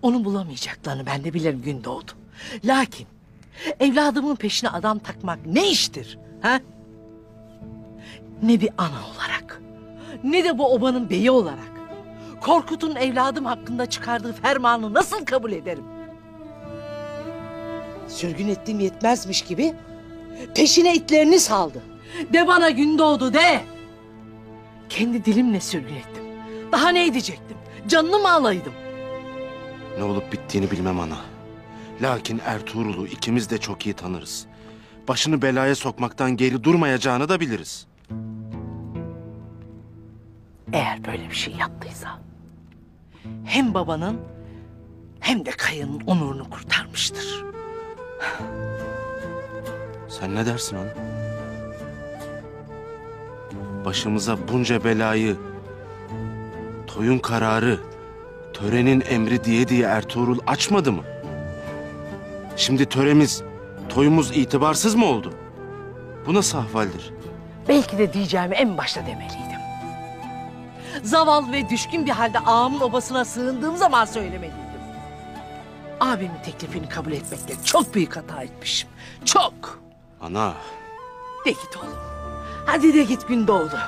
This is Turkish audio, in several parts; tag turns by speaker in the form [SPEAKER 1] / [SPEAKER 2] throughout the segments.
[SPEAKER 1] Onu bulamayacaklarını ben de bilirim Gündoğdu. Lakin evladımın peşine adam takmak ne iştir? Ha? Ne bir ana olarak, ne de bu obanın beyi olarak Korkut'un evladım hakkında çıkardığı fermanı nasıl kabul ederim? Sürgün ettiğim yetmezmiş gibi peşine itlerini saldı. De bana Gündoğdu de! Kendi dilimle sürgün ettim. Daha ne edecektim? Canını mı alaydım?
[SPEAKER 2] Ne olup bittiğini bilmem ana. Lakin Ertuğrul'u ikimiz de çok iyi tanırız. Başını belaya sokmaktan geri durmayacağını da biliriz.
[SPEAKER 1] Eğer böyle bir şey yaptıysa hem babanın hem de Kaya'nın onurunu kurtarmıştır.
[SPEAKER 2] Sen ne dersin ana? Başımıza bunca belayı, toyun kararı, törenin emri diye Ertuğrul açmadı mı? Şimdi töremiz, toyumuz itibarsız mı oldu? Bu nasıl ahvaldir?
[SPEAKER 1] Belki de diyeceğimi en başta demeliydim. Zavallı ve düşkün bir halde ağamın obasına sığındığım zaman söylemeliydim. Abimin teklifini kabul etmekte çok büyük hata etmişim. Çok.
[SPEAKER 2] Ana,
[SPEAKER 1] De git oğlum. Hadi de git Gündoğdu.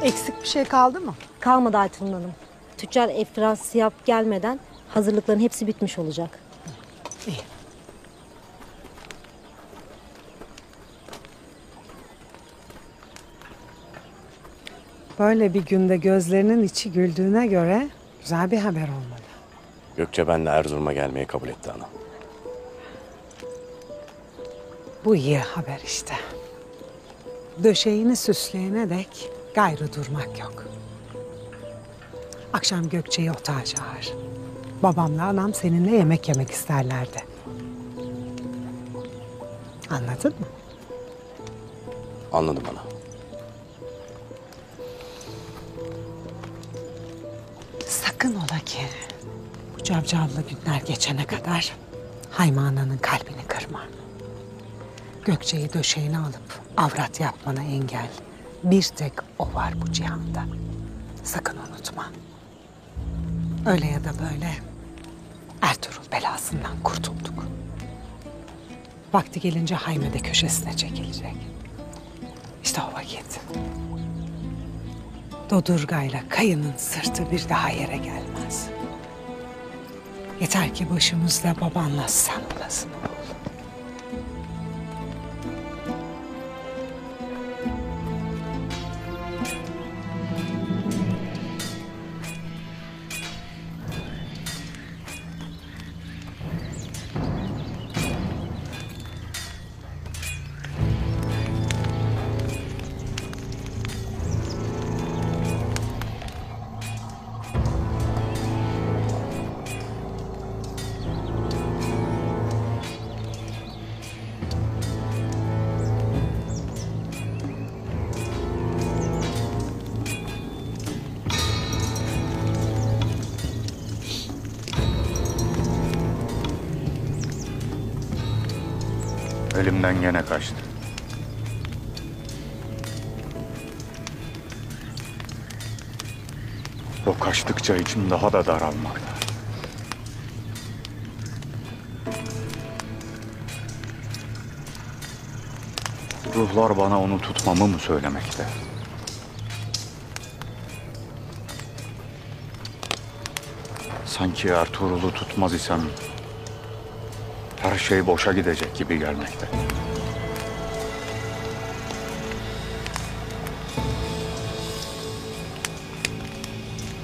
[SPEAKER 3] Eksik bir şey kaldı mı?
[SPEAKER 4] Kalmadı Aytun Hanım. Tüccar Efrasiyap gelmeden hazırlıkların hepsi bitmiş olacak.
[SPEAKER 1] İyi.
[SPEAKER 3] Böyle bir günde gözlerinin içi güldüğüne göre güzel bir haber olmalı.
[SPEAKER 5] Gökçe benle Erzurum'a gelmeyi kabul etti ana.
[SPEAKER 3] Bu iyi haber işte. Döşeğini süsleyene dek gayrı durmak yok. Akşam Gökçe'yi otağa çağır. Babamla anam seninle yemek yemek isterlerdi. Anladın mı?
[SPEAKER 5] Anladım ana.
[SPEAKER 3] Sakın ola ki bu cavcavlı günler geçene kadar Hayma Ana'nın kalbini kırma. Gökçe'yi döşeğine alıp avrat yapmana engel bir tek o var bu cihanda. Sakın unutma. Öyle ya da böyle Ertuğrul belasından kurtulduk. Vakti gelince Hayme de köşesine çekilecek. İşte o vakit. Dodurgayla Kayı'nın sırtı bir daha yere gelmez. Yeter ki başımızda babanla sen olasın oğlum.
[SPEAKER 6] Elimden gene kaçtı. O kaçtıkça içim daha da daralmakta. Ruhlar bana onu tutmamı mı söylemekte? Sanki Ertuğrul'u tutmaz isem her şey boşa gidecek gibi gelmekte.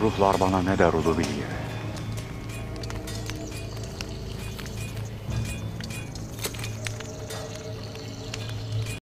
[SPEAKER 6] Ruhlar bana ne der ulu bilge.